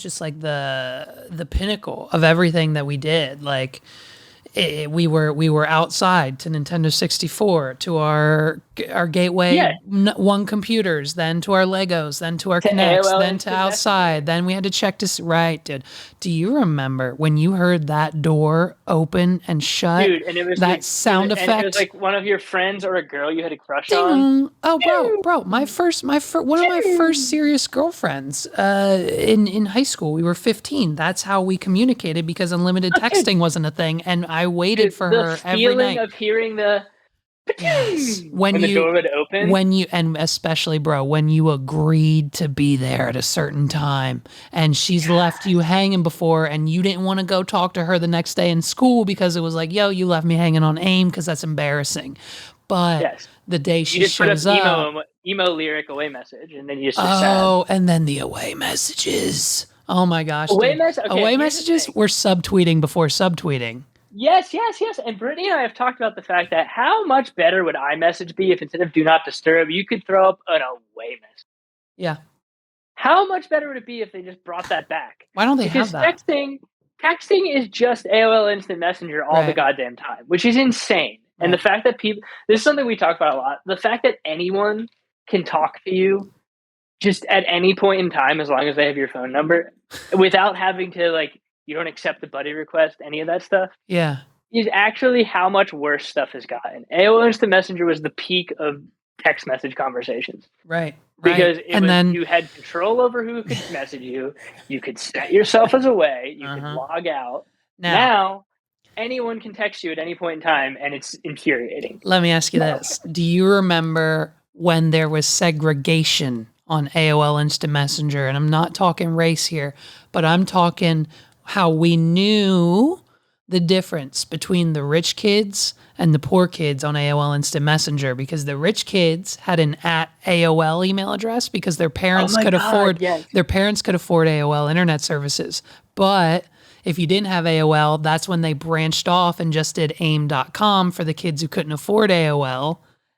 just like the pinnacle of everything that we did. Like we were outside to Nintendo 64, to our Gateway Yeah, One computers, then to our Legos, then to our to Kinects, AOL then to Instant Messenger. outside. Then we had to check to see, right, dude. Do you remember when you heard that door open and shut? Dude, and it was That like sound and it was effect. like one of your friends or a girl you had a crush on. Ding! Oh, Pew! bro, one of my first Pew! serious girlfriends in high school. We were 15. That's how we communicated because unlimited Oh, dude, texting wasn't a thing, and I waited dude, for the her every feeling night. of hearing the Yes, pa-ting when the door would open. and especially, bro, when you agreed to be there at a certain time, and she's left you hanging before, and you didn't want to go talk to her the next day in school because it was like, yo, you left me hanging on AIM because that's embarrassing. But Yes. the day You she just put up shows up. emo lyric away message, and then you just are sad. Oh, and then the away messages. Oh my gosh, Away dude. message. Okay, Away here's the messages thing. were subtweeting before subtweeting. Yes, yes, yes. And Brittany and I have talked about the fact that how much better would iMessage be if instead of do not disturb, you could throw up an away message. Yeah. How much better would it be if they just brought that back? Why don't they have Because that? texting is just AOL Instant Messenger all the Right. goddamn time, which is insane. And the Right. fact that people, this is something we talk about a lot. The fact that anyone can talk to you just at any point in time, as long as they have your phone number, without having to like, you don't accept the buddy request, any of that stuff, Yeah. is actually how much worse stuff has gotten. AOL Instant Messenger was the peak of text message conversations Right. Right. because it And was then you had control over who could message you. You could set yourself as away. You could uh-huh. log out. Now, Now anyone can text you at any point in time, and it's infuriating. let me ask you this. Do you remember when there was segregation on AOL Instant Messenger? And I'm not talking race here, but I'm talking how we knew the difference between the rich kids and the poor kids on AOL Instant Messenger, because the rich kids had an at AOL email address because Oh my god, yes. their parents could afford AOL internet services. But if you didn't have AOL, that's when they branched off and just did aim.com for the kids who couldn't afford AOL.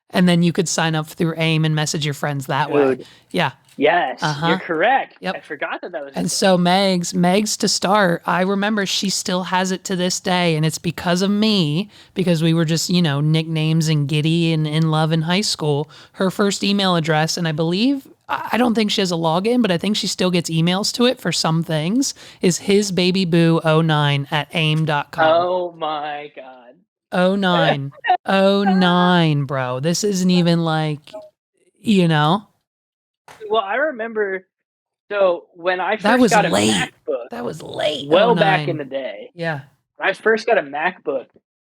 And then you could sign up through AIM and message your friends that way. Dude. Yeah. Yes, Uh-huh. you're correct. Yep. I forgot that was a And thing. so Megs to start, I remember she still has it to this day, and it's because of me, because we were just, nicknames and giddy and in love in high school. Her first email address, and I believe, I don't think she has a login, but I think she still gets emails to it for some things, is hisbabyboo09 at aim.com. Oh my god. Oh nine, oh nine, bro. This isn't even like, you know, Well, I remember. So when I that first was got a late. MacBook, That was late. Oh well back in nine. the day, Yeah. when I first got a MacBook,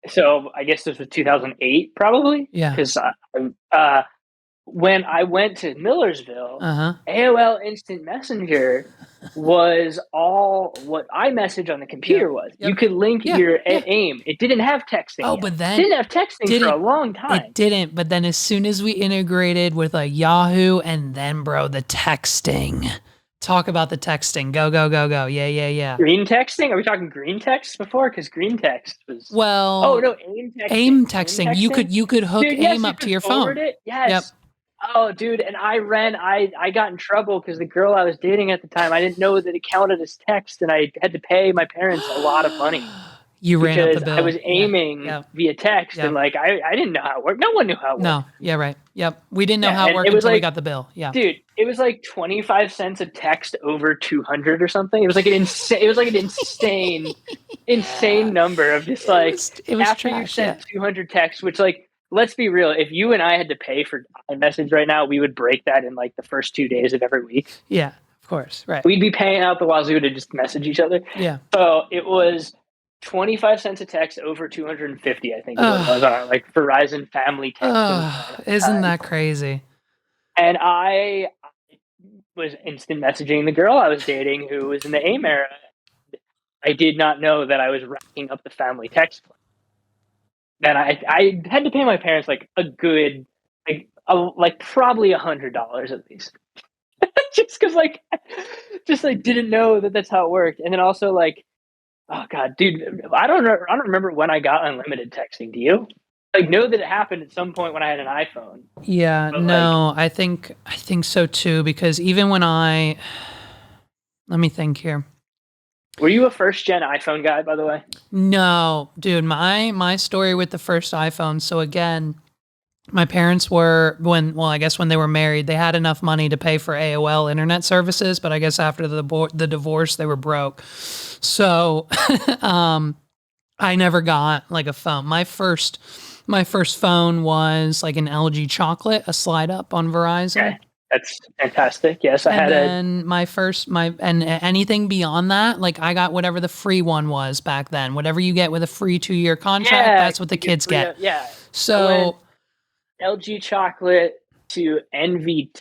so I guess this was 2008 probably, Yeah. because when I went to Millersville, Uh-huh. AOL Instant Messenger was all what iMessage on the Yep. computer was. You Yep. could link Yeah. your Yeah. AIM. It didn't have texting Oh, yet. but then Didn't have texting for a didn't long time. it didn't, but then as soon as we integrated with like Yahoo, and then bro, the texting. Talk about the texting. Go, go, go, go. Yeah, yeah, yeah. Green texting? Are we talking green text before? Because green text was. Oh Well, no, AIM texting. AIM texting. You could hook Dude, yes, AIM you up to could your forward phone. it. Yep. Yes. Oh, dude, and I got in trouble because the girl I was dating at the time, I didn't know that it counted as text, and I had to pay my parents a lot of money You ran up the because I was bill. Yeah. aiming Yep. via text, and Yep. like I didn't know how it worked. No one knew how it worked. No. Yeah, right. Yep. We didn't know Yeah, how it and worked it was until we like, got the bill. Yeah. dude, it was like 25 cents a text over 200 or something. It was like an insane number of just like It was after you trash. Yeah. sent 200 texts, which like let's be real, if you and I had to pay for iMessage right now, we would break that in like the first 2 days of every week. Yeah. Of course. Right. We'd be paying out the wazoo to just message each other. Yeah. So it was 25 cents a text over 250, I think is what it was on our like Verizon family texting. Isn't that crazy? And I was instant messaging the girl I was dating who was in the AIM era. I did not know that I was racking up the family text plan. Then I had to pay my parents like a good like probably $100 at least, just because just didn't know that that's how it worked. And then also like, oh god, dude, I don't remember when I got unlimited texting. Do you? Like know that it happened at some point when I had an iPhone. Yeah, But no, I think so too, because even when Let me think here. Were you a first gen iPhone guy, by the way? No, dude, my story with the first iPhone. So again, my parents were I guess when they were married, they had enough money to pay for AOL internet services, but I guess after the divorce, they were broke. So, I never got like a phone. My first phone was like an LG chocolate, a slide up on Verizon. Okay, that's fantastic. Yes, I And had a. then and anything beyond that, like I got whatever the free one was back then. Whatever you get with a free 2-year contract, Yeah, that's what the you get kids get. yeah. I went So, LG chocolate to Envy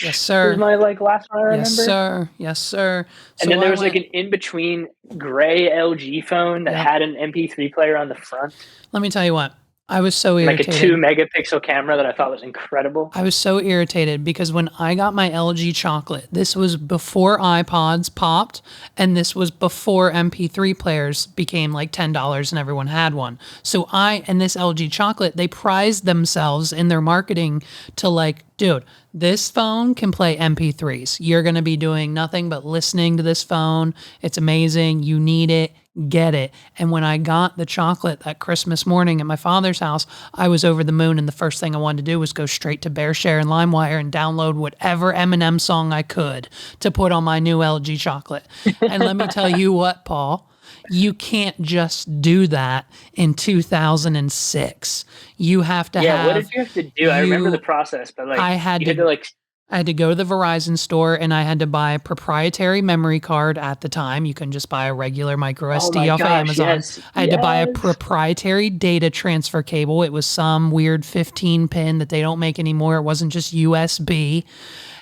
yes, Touch was sir. my like last one I Yes, remember. sir. Yes, sir. And So then there I was like went, an in between gray LG phone that yep. had an MP3 player on the front Let me tell you what. I was so and like a two irritated. megapixel camera that I thought was incredible. I was so irritated because when I got my LG chocolate, this was before iPods popped and this was before MP3 players became like $10 and everyone had one. So and this LG chocolate, they prized themselves in their marketing to like, dude, this phone can play MP3s. You're going to be doing nothing but listening to this phone. It's amazing. You need it. Get it. And when I got the chocolate that Christmas morning at my father's house, I was over the moon. And the first thing I wanted to do was go straight to BearShare and LimeWire and download whatever Eminem song I could to put on my new LG chocolate. And let me tell you what, Paul, you can't just do that in 2006. You have to Yeah, what did have you have to do? I remember the process, but like I had you had to to like I had to go to the Verizon store and I had to buy a proprietary memory card at the time. You couldn't just buy a regular micro oh my SD off of gosh, Amazon. yes, I had to buy a yes. proprietary data transfer cable. It was some weird 15 pin that they don't make anymore. It wasn't just USB.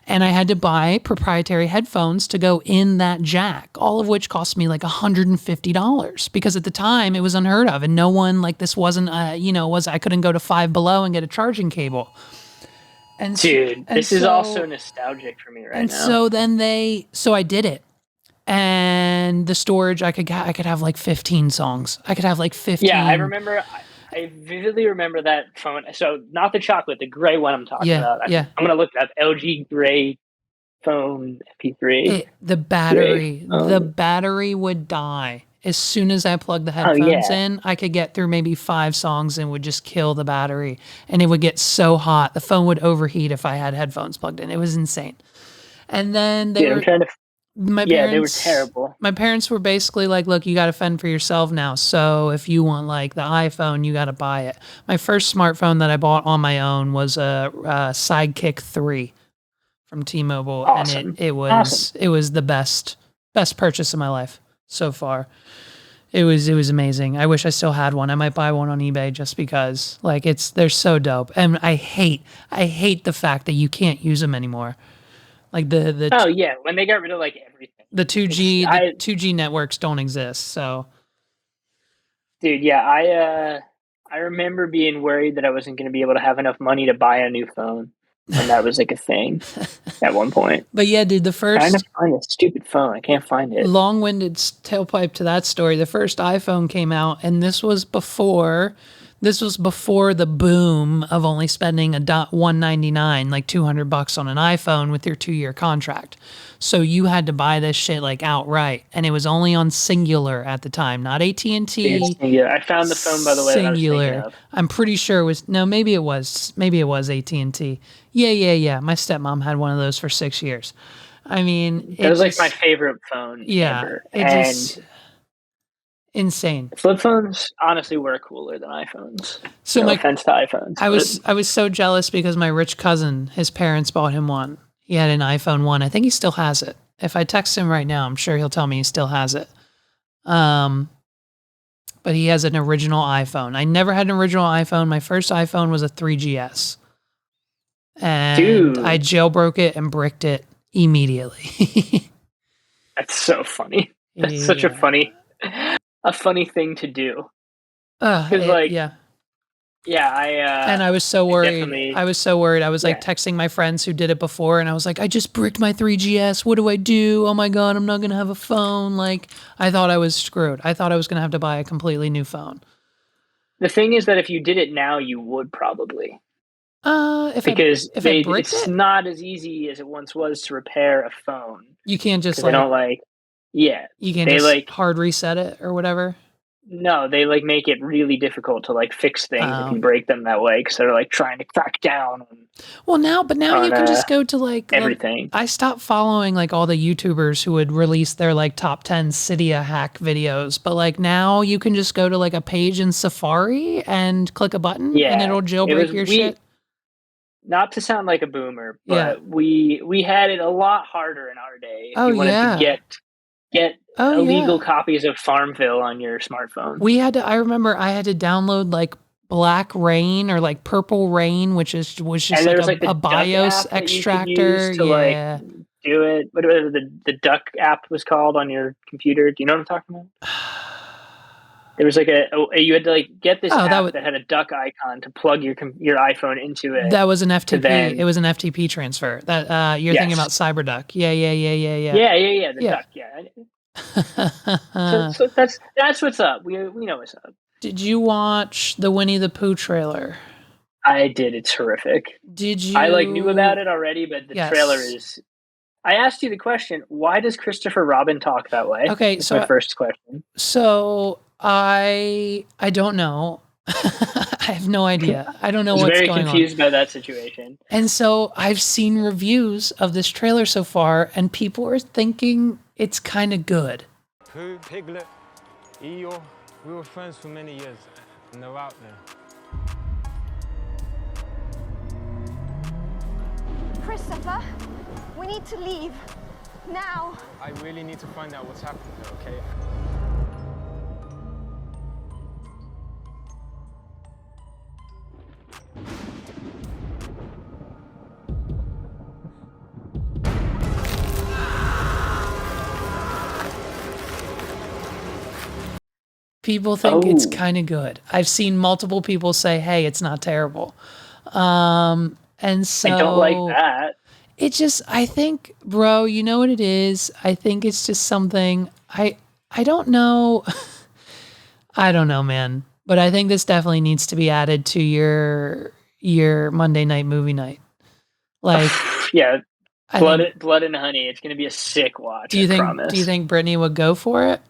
And I had to buy proprietary headphones to go in that jack, all of which cost me like $150 because at the time it was unheard of and no one like this wasn't, I couldn't go to Five Below and get a charging cable. And so, Dude, and this is also so nostalgic for me right and now. so then so I did it. And the storage I could have like 15 songs. I could have like Yeah, I 15. remember. I vividly remember that phone. So not the chocolate, the gray one I'm talking Yeah, about. yeah. I'm gonna look it up. LG gray phone MP3 The gray phone. battery would die as soon as I plugged the Oh headphones yeah, in. I could get through maybe 5 songs and would just kill the battery and it would get so hot. The phone would overheat if I had headphones plugged in. It was insane. And then dude. I'm trying to. my Yeah, they were parents terrible. my parents were basically like, look, you got to fend for yourself now. So if you want like the iPhone, you got to buy it. My first smartphone that I bought on my own was a Sidekick 3 from T-Mobile, and it Awesome, it awesome. was it was the best purchase of my life so far. It was amazing. I wish I still had one. I might buy one on eBay just because like they're so dope. And I hate the fact that you can't use them anymore. Like Oh yeah, when they got rid of like everything. the It's 2G the 2G networks don't exist. So dude. Yeah, I remember being worried that I wasn't going to be able to have enough money to buy a new phone, and that was like a thing at one point. but yeah, dude, the Trying to first find a stupid phone, I can't find it. long-winded tailpipe to that story. The first iPhone came out, and this was before the boom of only spending $199, like $200 on an iPhone with your 2-year contract. So you had to buy this shit like outright, and it was only on Singular at the time, not Dude, AT&T. yeah, I found the phone by the way that I was thinking Singular. of. I'm pretty sure it was no, maybe it was AT&T. Yeah. My stepmom had one of those for 6 years. I mean, That it was like my just favorite phone yeah, ever, it and just insane. flip phones honestly were cooler than iPhones. So No my offense to iPhones, I but was I was so jealous because my rich cousin, his parents bought him one. He had an iPhone 1. I think he still has it. If I text him right now, I'm sure he'll tell me he still has it. Um, but he has an original iPhone. I never had an original iPhone. My first iPhone was a 3GS. And I dude, jailbroke it and bricked it immediately. that's so funny. That's such Yeah. a funny thing to do. Because like, Yeah. yeah, And I was so I worried. definitely, I was so worried. I was like yeah. texting my friends who did it before, and I was like, I just bricked my 3GS. What do I do? Oh my God, I'm not going to have a phone. Like, I thought I was screwed. I thought I was going to have to buy a completely new phone. The thing is that if you did it now, you would probably. because if I bricked it's it, not as easy as it once was to repair a phone you can't just because they don't you can't they just hard reset it or whatever. no, they make it really difficult to fix things if Oh, you break them that way because they're trying to crack down well, but now you on can just go to everything. I stopped following all the YouTubers who would release their top 10 Cydia hack videos, but now you can just go to a page in Safari and click a button and Yeah, it'll it jailbreak was your we shit. not to sound like a boomer, Yeah. but we had it a lot harder in our day if Oh you wanted to yeah. get Oh illegal yeah. copies of Farmville on your smartphone. I remember I had to download Black Rain or Purple Rain, which was just And there was a the Duck BIOS app that you could use extractor. to Yeah. do it. Whatever the Duck app was called on your computer. Do you know what I'm talking about? There was you had to get this Oh, app that had a duck icon to plug your iPhone into it that was an to FTP. It then was an FTP transfer. That you're thinking about yes. CyberDuck. Yeah, Yeah, the yeah. duck, yeah. Yeah. So that's what's up. We know what's up. Did you watch the Winnie the Pooh trailer? I did. It's horrific. Did I knew about you? it already, but the trailer Yes. is. I asked you the question. Why does Christopher Robin talk that way? Okay, That's my first question. so I don't know. I have no idea. I don't I know was what's very going on. confused by that situation. And so I've seen reviews of this trailer so far, and people are thinking it's kind of good. Pooh, Piglet, Eeyore, we were friends for many years, and they're out there. Christopher, we need to leave. Now. I really need to find out what's happened here, okay? People think it's kind of good. I've seen multiple people say, "Hey, it's not terrible," and so I don't like that. It just, I think, bro, you know what it is? I think it's just something I don't know. I don't know, man. But I think this definitely needs to be added to your Monday night movie night. Yeah, I blood and honey. It's gonna be a sick watch. Do you I think promise. Do you think Brittany would go for it?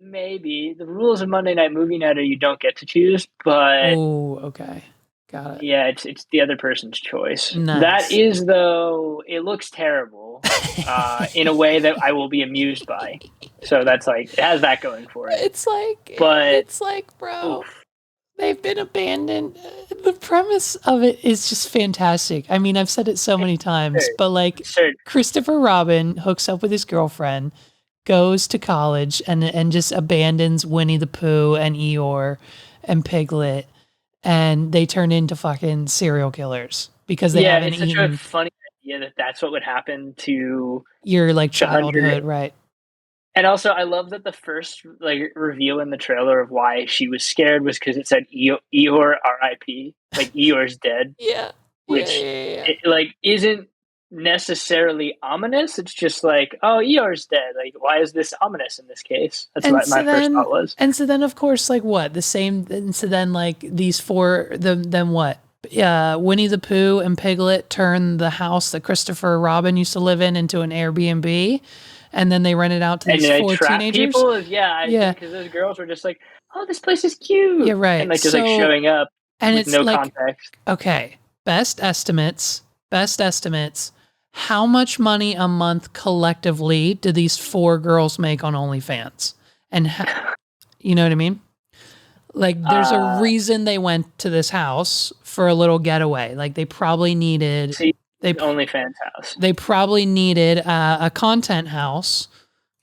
Maybe the rules of Monday Night Movie Night are you don't get to choose, but Oh, okay, got it. yeah, it's the other person's choice. Nice. That is though, it looks terrible, in a way that I will be amused by. So that's it has that going for it. It's like, bro, oof. They've been abandoned. The premise of it is just fantastic. I mean, I've said it so many times, but Christopher Robin hooks up with his girlfriend, goes to college, and just abandons Winnie the Pooh and Eeyore and Piglet, and they turn into fucking serial killers because they haven't it's such eaten. a funny idea that that's what would happen to your childhood, right? And also, I love that the first reveal in the trailer of why she was scared was because it said Eeyore R.I.P. Eeyore's dead. Yeah, which isn't necessarily ominous. It's just oh, Eeyore's dead. Why is this ominous in this case? That's what my first thought was. And so then, of course, what the same. And so then, these four, then what? Winnie the Pooh and Piglet turn the house that Christopher Robin used to live in into an Airbnb. And then they rent it out to these four teenagers. People, because those girls were just oh, this place is cute. Yeah, right. And just showing up and with it's no context. Okay, best estimates. How much money a month collectively do these four girls make on OnlyFans? And you know what I mean? There's a reason they went to this house for a little getaway. They probably needed. OnlyFans house. They probably needed a content house,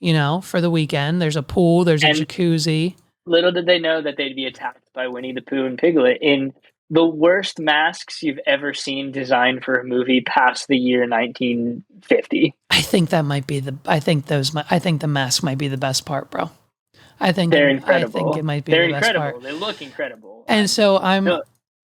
for the weekend. There's a pool. There's a jacuzzi. Little did they know that they'd be attacked by Winnie the Pooh and Piglet in the worst masks you've ever seen designed for a movie past the year 1950. I think that might be I think the mask might be the best part, bro. I think they're incredible. I think it might be they're the best incredible. part. They look incredible. And so I'm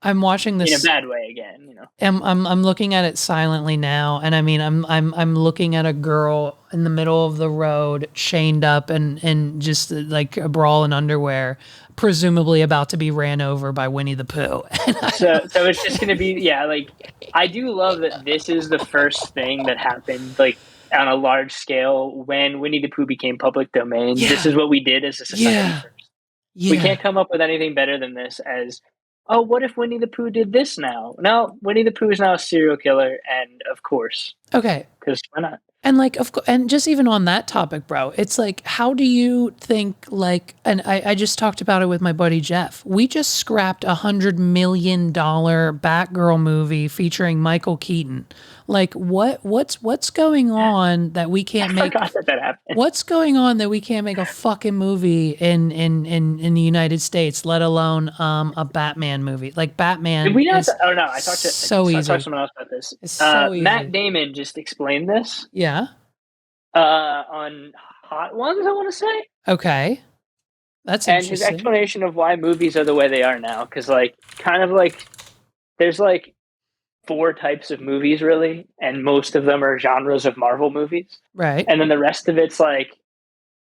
I'm watching in a this. bad way again. You know, I'm looking at it silently now, and I mean, I'm looking at a girl in the middle of the road, chained up and just like a brawl in underwear, presumably about to be ran over by Winnie the Pooh. so it's just gonna be like I do love that this is the first thing that happened like on a large scale when Winnie the Pooh became public domain. Yeah. This is what we did as a society Yeah. first. Yeah. We can't come up with anything better than this as, oh, what if Winnie the Pooh did this now? No, Winnie the Pooh is now a serial killer, and of course, Okay. because why not? And like, of course, and just even on that topic, bro, it's like, how do you think like, and I just talked about it with my buddy Jeff. We just scrapped $100 million Batgirl movie featuring Michael Keaton. Like, what's going on that we can't make? I forgot that happened. What's going on that we can't make a fucking movie in the United States, let alone a Batman movie? Like Batman. Did we not? Is Oh no, I talked to so I easy. talked to someone else about this. It's so easy. Matt Damon just explained this. Yeah. On Hot Ones, I want to say. Okay. That's And interesting. his explanation of why movies are the way they are now, because like kind of like there's like 4 types of movies really, and most of them are genres of Marvel movies, Right. and then the rest of it's like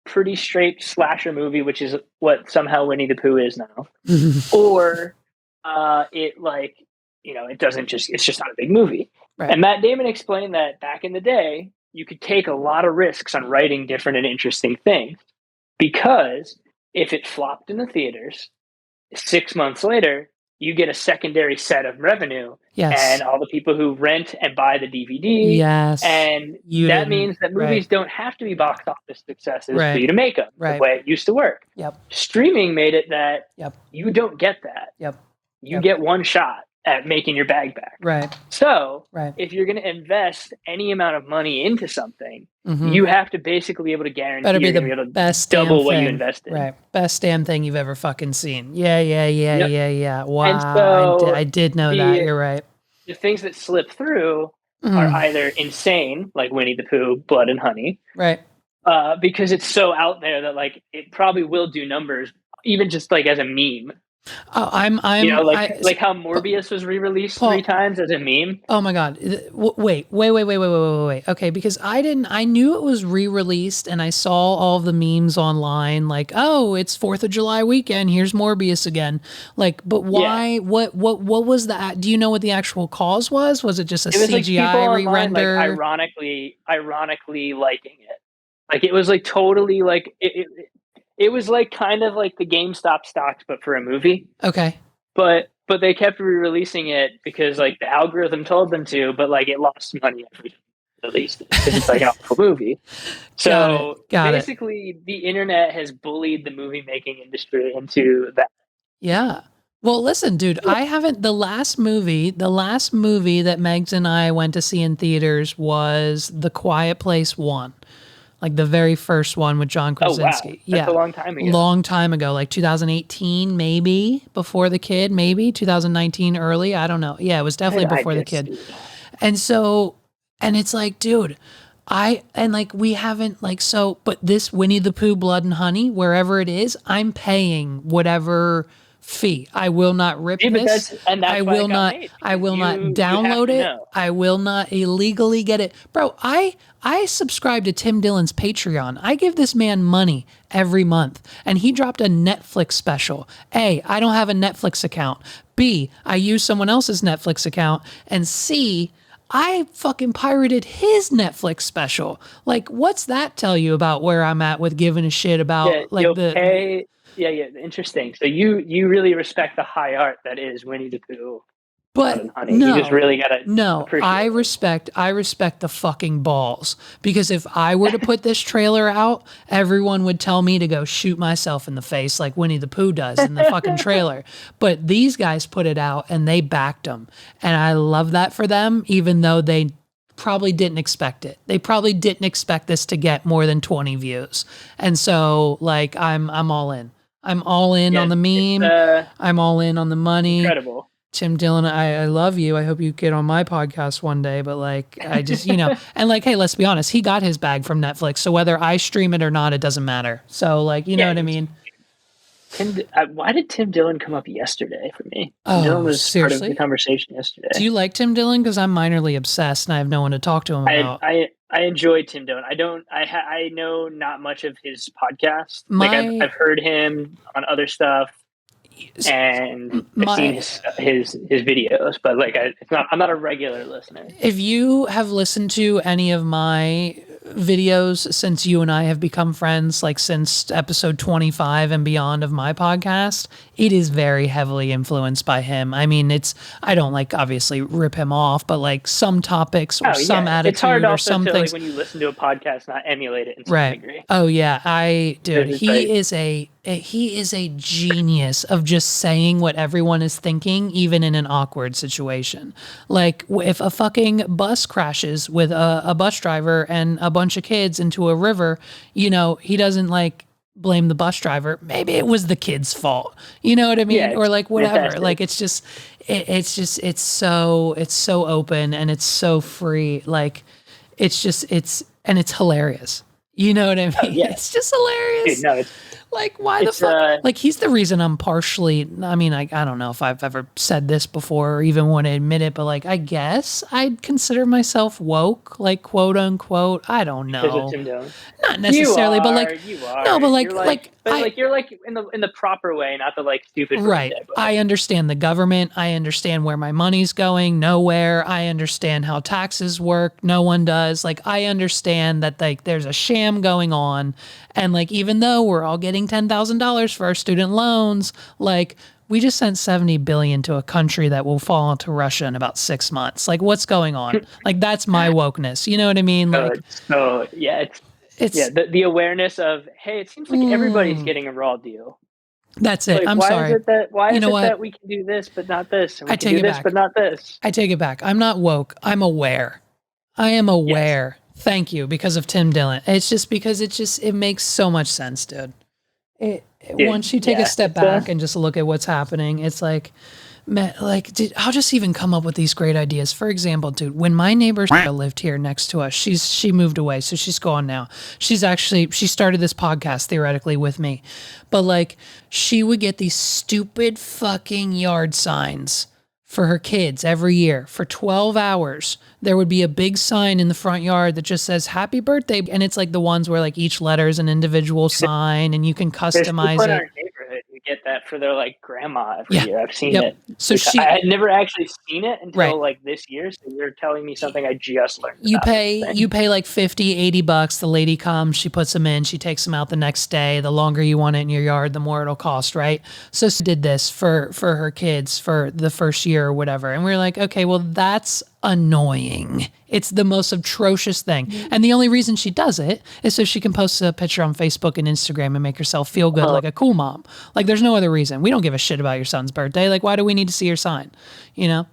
pretty straight slasher movie, which is what somehow Winnie the Pooh is now, or it like it doesn't just it's just not a big movie. Right. And Matt Damon explained that back in the day, you could take a lot of risks on writing different and interesting things because if it flopped in the theaters, 6 months later, you get a secondary set of revenue. Yes. And all the people who rent and buy the DVD. Yes. And that means that movies don't have to be box office successes for you to make them the way it used to work. Yep. Streaming made it that Yep. you don't get that. Yep. You get one shot at making your bag back. Right. So Right. if you're going to invest any amount of money into something, Mhm. you have to basically be able to guarantee Better be you're the going to be able to best double damn what you thing. invested. Right. Best damn thing you've ever fucking seen. Yeah. Yep. Wow. And so I did know that. You're right. The things that slip through are either insane, like Winnie the Pooh, Blood and Honey, Right. because it's so out there that like it probably will do numbers, even just like as a meme. Oh, I'm like how Morbius was re-released Paul, 3 times as a meme. Oh my God. Wait. Okay. Because I knew it was re-released and I saw all the memes online like, oh, it's 4th of July weekend. Here's Morbius again. Like, but why, Yeah. what was that? Do you know what the actual cause was? Was it just a It was like people CGI online, re-render? like ironically liking it. Like it was like totally like it was like kind of like the GameStop stocks, but for a movie. Okay. But they kept re-releasing it because like the algorithm told them to, but like it lost money every time it released it because it's like an awful movie. So basically, the internet has bullied the movie making industry into that. Yeah. Well, listen, dude, I haven't. The last movie that Megs and I went to see in theaters was The Quiet Place 1. Like the very first one with John Krasinski. Oh, wow. That's a long time ago. Long time ago, like 2018, maybe before the kid, maybe 2019 early. I don't know. Yeah, it was definitely before the kid. And so, and it's like, dude, we haven't like, so, but this Winnie the Pooh, Blood and Honey, wherever it is, I'm paying whatever fee. I will not rip this. I will not download it. Know. I will not illegally get it. Bro, I subscribe to Tim Dillon's Patreon. I give this man money every month, and he dropped a Netflix special. A, I don't have a Netflix account. B, I use someone else's Netflix account. And C, I fucking pirated his Netflix special. Like, what's that tell you about where I'm at with giving a shit about Yeah, interesting. So you really respect the high art that is Winnie the Pooh. But Honey. You just really gotta I respect the fucking balls, because if I were to put this trailer out, everyone would tell me to go shoot myself in the face like Winnie the Pooh does in the fucking trailer. But these guys put it out and they backed them, and I love that for them, even though they probably didn't expect it. They probably didn't expect this to get more than 20 views, and so like I'm all in. I'm all in on the meme. I'm all in on the money. Incredible. Tim Dillon, I love you. I hope you get on my podcast one day. But like, I just, and like, hey, let's be honest. He got his bag from Netflix. So whether I stream it or not, it doesn't matter. So like, you know what I mean? Why did Tim Dillon come up yesterday for me? Tim Oh, Dillon was part of seriously? the conversation yesterday. Do you like Tim Dillon? Because I'm minorly obsessed and I have no one to talk to him about. I enjoy Tim Dillon. I know not much of his podcast. Like My I've heard him on other stuff, and I've seen my his videos, but like I'm not a regular listener. if you have listened to any of my videos since you and I have become friends, like since episode 25 and beyond of my podcast, it is very heavily influenced by him. I mean, I don't like obviously rip him off, but like some topics or some attitude it's hard or also some to, things. Like, when you listen to a podcast, not emulate it in some Right. degree. Oh yeah. It's He is a genius of just saying what everyone is thinking, even in an awkward situation. Like if a fucking bus crashes with a bus driver and a bunch of kids into a river, he doesn't like blame the bus driver. Maybe it was the kid's fault. You know what I mean? Yeah, or like whatever. fantastic. Like it's so open and it's so free. Like and it's hilarious. You know what I mean? yeah. It's just hilarious. Dude, no, it's Like, why the It's, fuck? Like, he's the reason I'm partially, I mean, I don't know if I've ever said this before or even want to admit it, but like, I guess I'd consider myself woke, like, quote unquote. I don't because know. of Tim Dillon. Not necessarily, but like, you are. no, but like, You're like in the proper way, not the like stupid. right. birthday, but- I understand the government. I understand where my money's going. Nowhere. I understand how taxes work. No one does. Like, I understand that like there's a sham going on. And like, even though we're all getting $10,000 for our student loans, like we just sent 70 billion to a country that will fall into Russia in about 6 months. Like, what's going on? Like, that's my wokeness. You know what I mean? Like, the awareness of, hey, it seems like everybody's getting a raw deal. That's it. Like, I'm why sorry. Is it that, why You is know it what? that we can do this but not this? And we I can take do it this back. but not this. I take it back. I'm not woke. I'm aware. I am aware. Yes. Thank you, because of Tim Dillon. It's just because it makes so much sense, dude. Once you take a step back and just look at what's happening, it's like, man, I'll just even come up with these great ideas. For example, dude, when my neighbor lived here next to us, she moved away, so she's gone now. She started this podcast theoretically with me, but like she would get these stupid fucking yard signs for her kids every year for 12 hours. There would be a big sign in the front yard that just says happy birthday. And it's like the ones where like each letter is an individual sign and you can customize it. In our neighborhood who get that for their like grandma every year. I've seen it. So I had never actually seen it until like this year. So you're telling me something I just learned. You pay like $50, $80. The lady comes, she puts them in, she takes them out the next day. The longer you want it in your yard, the more it'll cost, right? So she did this for her kids for the first year or whatever. And we were like, okay, well, that's annoying. It's the most atrocious thing. And the only reason she does it is so she can post a picture on Facebook and Instagram and make herself feel good like a cool mom. Like, there's no other reason. We don't give a shit about your son's birthday. Like, why do we need to see your sign? You know?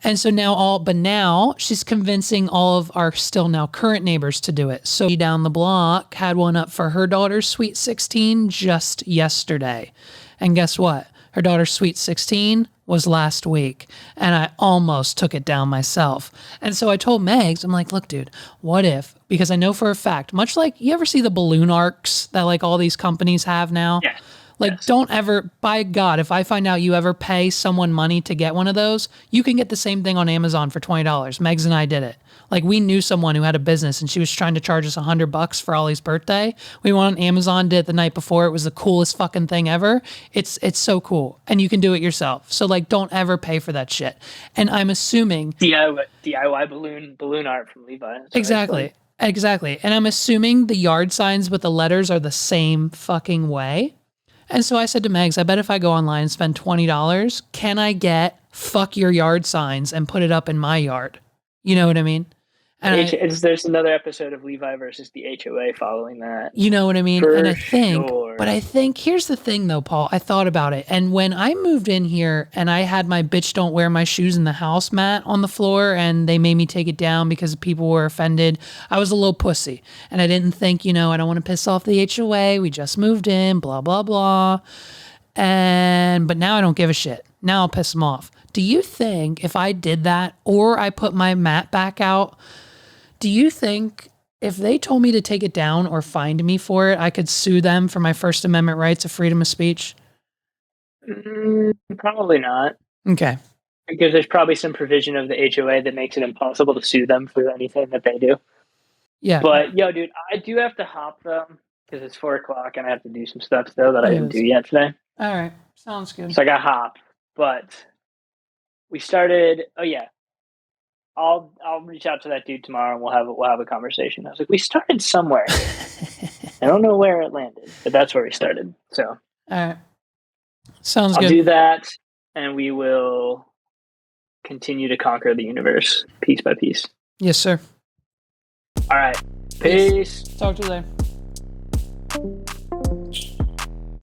And so now she's convincing all of our still now current neighbors to do it. So down the block had one up for her daughter's Sweet 16 just yesterday. And guess what? Her daughter's Sweet 16 was last week, and I almost took it down myself. And so I told Megs, I'm like, look, dude, what if, because I know for a fact, much like you ever see the balloon arcs that like all these companies have now? Yeah. Like, don't ever, by God, if I find out you ever pay someone money to get one of those, you can get the same thing on Amazon for $20. Megs and I did it. Like, we knew someone who had a business and she was trying to charge us $100 for Ollie's birthday. We went on Amazon, did it the night before. It was the coolest fucking thing ever. It's so cool. And you can do it yourself. So like, don't ever pay for that shit. And I'm assuming DIY balloon art from Levi. Exactly. And I'm assuming the yard signs with the letters are the same fucking way. And so I said to Megs, I bet if I go online and spend $20, can I get fuck your yard signs and put it up in my yard? You know what I mean? And there's another episode of Levi versus the HOA following that. You know what I mean? And I think, sure. But I think, here's the thing though, Paul, I thought about it. And when I moved in here and I had my bitch don't wear my shoes in the house mat on the floor and they made me take it down because people were offended, I was a little pussy. And I didn't think, I don't want to piss off the HOA. We just moved in, blah, blah, blah. But now I don't give a shit. Now I'll piss them off. Do you think if I did that or I put my mat back out, do you think if they told me to take it down or fined me for it, I could sue them for my First Amendment rights of freedom of speech? Probably not, Okay. because there's probably some provision of the HOA that makes it impossible to sue them for anything that they do. Yeah. But yo, dude, I do have to hop though because it's 4 o'clock and I have to do some stuff still that I didn't do yet today. All right. Sounds good. So I got hop. But we started. Oh yeah, I'll reach out to that dude tomorrow and we'll have a conversation. I was like, we started somewhere. I don't know where it landed, but that's where we started. So All right. Sounds I'll good. do that, and we will continue to conquer the universe piece by piece. Yes, sir. All right. Peace. Talk to you later.